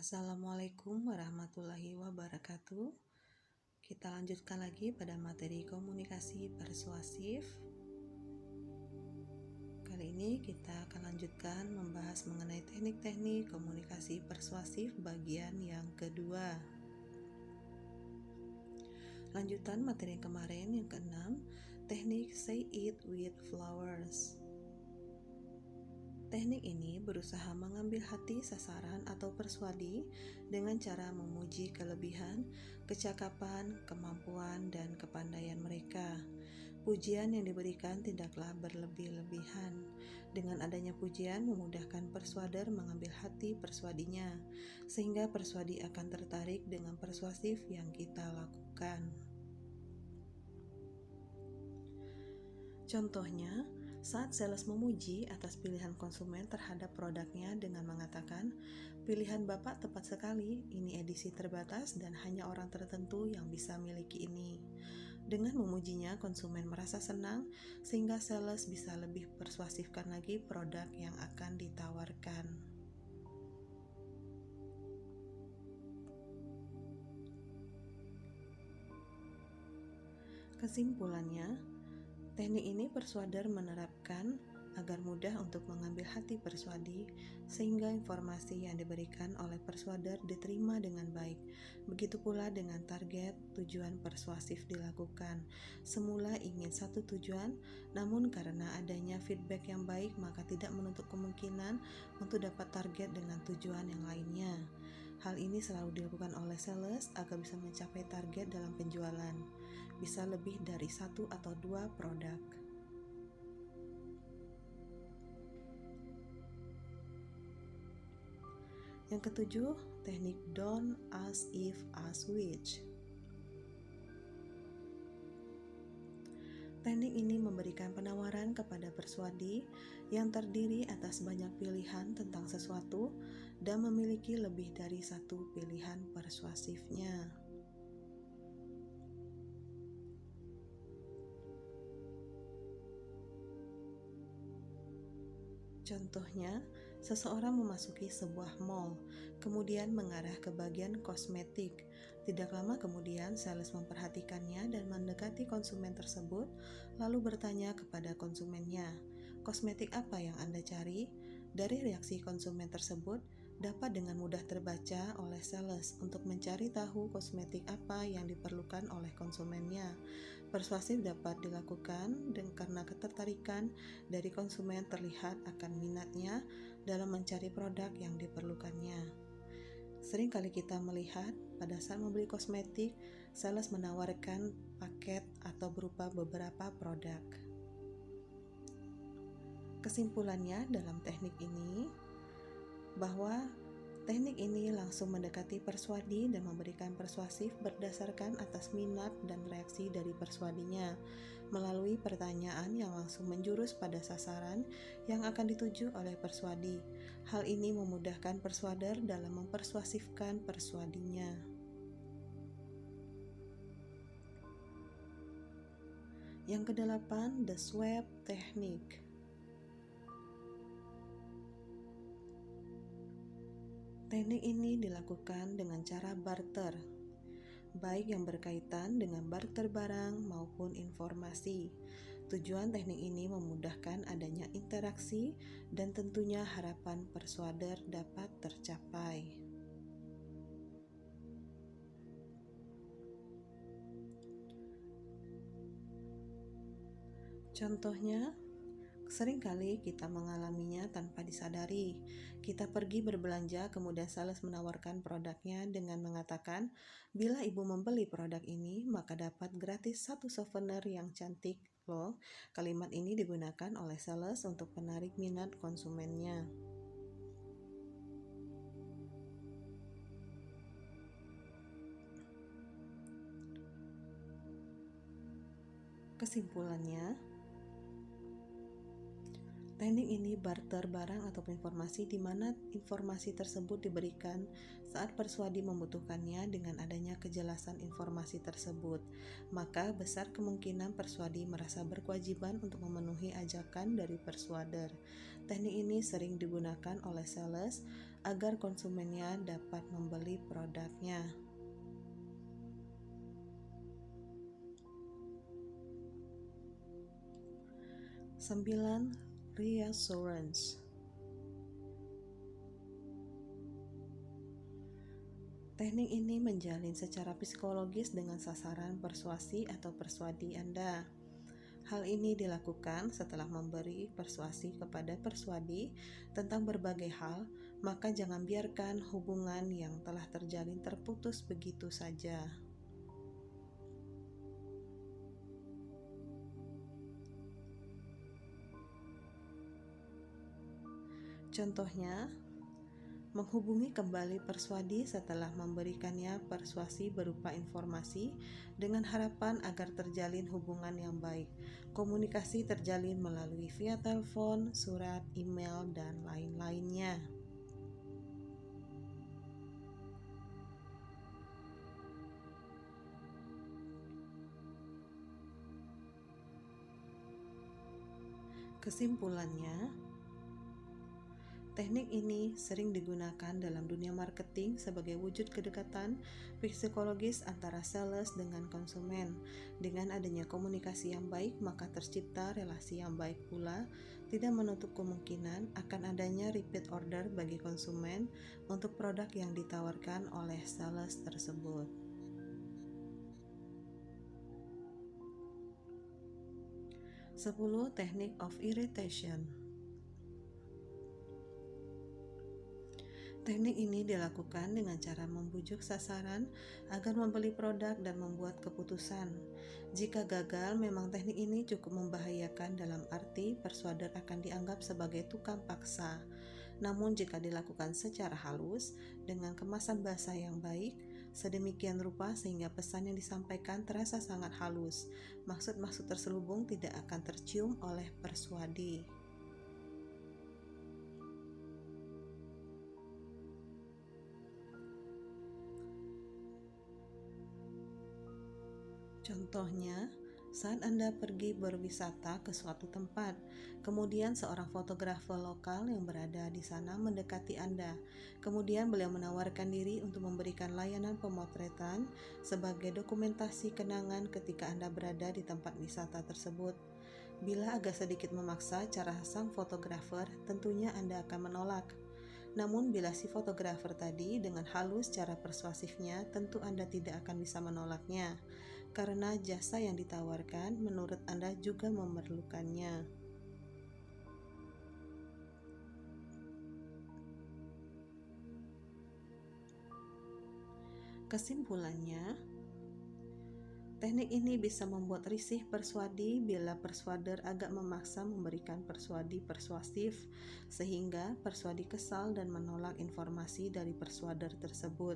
Assalamualaikum warahmatullahi wabarakatuh. Kita lanjutkan lagi pada materi komunikasi persuasif. Kali ini kita akan lanjutkan membahas mengenai teknik-teknik komunikasi persuasif bagian yang kedua. Lanjutan materi yang kemarin yang keenam, teknik say it with flowers. Teknik ini berusaha mengambil hati sasaran atau persuadi dengan cara memuji kelebihan, kecakapan, kemampuan, dan kepandaian mereka. Pujian yang diberikan tidaklah berlebih-lebihan. Dengan adanya pujian memudahkan persuader mengambil hati persuadinya, sehingga persuadi akan tertarik dengan persuasif yang kita lakukan. Contohnya, saat sales memuji atas pilihan konsumen terhadap produknya dengan mengatakan, "Pilihan Bapak tepat sekali, ini edisi terbatas dan hanya orang tertentu yang bisa miliki ini." Dengan memujinya, konsumen merasa senang sehingga sales bisa lebih persuasifkan lagi produk yang akan ditawarkan. Kesimpulannya, teknik ini persuader menerapkan agar mudah untuk mengambil hati persuadi, sehingga informasi yang diberikan oleh persuader diterima dengan baik. Begitu pula dengan target tujuan persuasif dilakukan. Semula ingin satu tujuan, namun karena adanya feedback yang baik, maka tidak menutup kemungkinan untuk dapat target dengan tujuan yang lainnya. Hal ini selalu dilakukan oleh sales agar bisa mencapai target dalam penjualan, bisa lebih dari 1 atau 2 produk. Yang ketujuh, teknik don't ask if, ask which. Teknik ini memberikan penawaran kepada persuadi yang terdiri atas banyak pilihan tentang sesuatu dan memiliki lebih dari satu pilihan persuasifnya. Contohnya, seseorang memasuki sebuah mall, kemudian mengarah ke bagian kosmetik. Tidak lama kemudian, sales memperhatikannya dan mendekati konsumen tersebut, lalu bertanya kepada konsumennya, "Kosmetik apa yang Anda cari?" Dari reaksi konsumen tersebut, dapat dengan mudah terbaca oleh sales untuk mencari tahu kosmetik apa yang diperlukan oleh konsumennya. Persuasif dapat dilakukan dan karena ketertarikan dari konsumen terlihat akan minatnya dalam mencari produk yang diperlukannya. Sering kali kita melihat pada saat membeli kosmetik, sales menawarkan paket atau berupa beberapa produk. Kesimpulannya dalam teknik ini, bahwa teknik ini langsung mendekati persuadi dan memberikan persuasif berdasarkan atas minat dan reaksi dari persuadinya melalui pertanyaan yang langsung menjurus pada sasaran yang akan dituju oleh persuadi. Hal ini memudahkan persuader dalam mempersuasifkan persuadinya. Yang kedelapan, the swap technique. Teknik ini dilakukan dengan cara barter, baik yang berkaitan dengan barter barang maupun informasi. Tujuan teknik ini memudahkan adanya interaksi dan tentunya harapan persuader dapat tercapai. Contohnya, seringkali kita mengalaminya tanpa disadari. Kita pergi berbelanja, kemudian sales menawarkan produknya dengan mengatakan, "Bila ibu membeli produk ini, maka dapat gratis satu souvenir yang cantik loh." Kalimat ini digunakan oleh sales untuk menarik minat konsumennya. Kesimpulannya, teknik ini barter barang atau informasi di mana informasi tersebut diberikan saat persuadi membutuhkannya. Dengan adanya kejelasan informasi tersebut, maka besar kemungkinan persuadi merasa berkewajiban untuk memenuhi ajakan dari persuader. Teknik ini sering digunakan oleh sales agar konsumennya dapat membeli produknya. 9. Reassurance. Teknik ini menjalin secara psikologis dengan sasaran persuasi atau persuadi Anda. Hal ini dilakukan setelah memberi persuasi kepada persuadi tentang berbagai hal, maka jangan biarkan hubungan yang telah terjalin terputus begitu saja. Contohnya, menghubungi kembali persuadi setelah memberikannya persuasi berupa informasi dengan harapan agar terjalin hubungan yang baik. Komunikasi terjalin melalui via telepon, surat, email, dan lain-lainnya. Kesimpulannya, teknik ini sering digunakan dalam dunia marketing sebagai wujud kedekatan psikologis antara sales dengan konsumen. Dengan adanya komunikasi yang baik, maka tercipta relasi yang baik pula, tidak menutup kemungkinan akan adanya repeat order bagi konsumen untuk produk yang ditawarkan oleh sales tersebut. 10. Technique of irritation. Teknik ini dilakukan dengan cara membujuk sasaran agar membeli produk dan membuat keputusan. Jika gagal, memang teknik ini cukup membahayakan dalam arti persuader akan dianggap sebagai tukang paksa. Namun jika dilakukan secara halus, dengan kemasan bahasa yang baik, sedemikian rupa sehingga pesan yang disampaikan terasa sangat halus, maksud-maksud terselubung tidak akan tercium oleh persuadi. Contohnya, saat Anda pergi berwisata ke suatu tempat, kemudian seorang fotografer lokal yang berada di sana mendekati Anda. Kemudian beliau menawarkan diri untuk memberikan layanan pemotretan sebagai dokumentasi kenangan ketika Anda berada di tempat wisata tersebut. Bila agak sedikit memaksa cara sang fotografer, tentunya Anda akan menolak. Namun bila si fotografer tadi dengan halus cara persuasifnya, tentu Anda tidak akan bisa menolaknya, karena jasa yang ditawarkan menurut Anda juga memerlukannya. Kesimpulannya, teknik ini bisa membuat risih persuadi bila persuader agak memaksa memberikan persuadi persuasif, sehingga persuadi kesal dan menolak informasi dari persuader tersebut.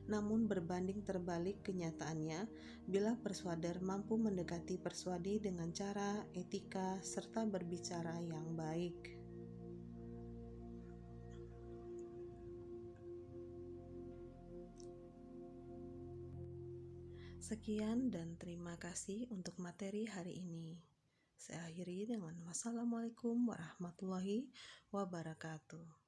Namun berbanding terbalik kenyataannya, bila persuader mampu mendekati persuadi dengan cara, etika, serta berbicara yang baik. Sekian dan terima kasih untuk materi hari ini. Saya akhiri dengan wassalamualaikum warahmatullahi wabarakatuh.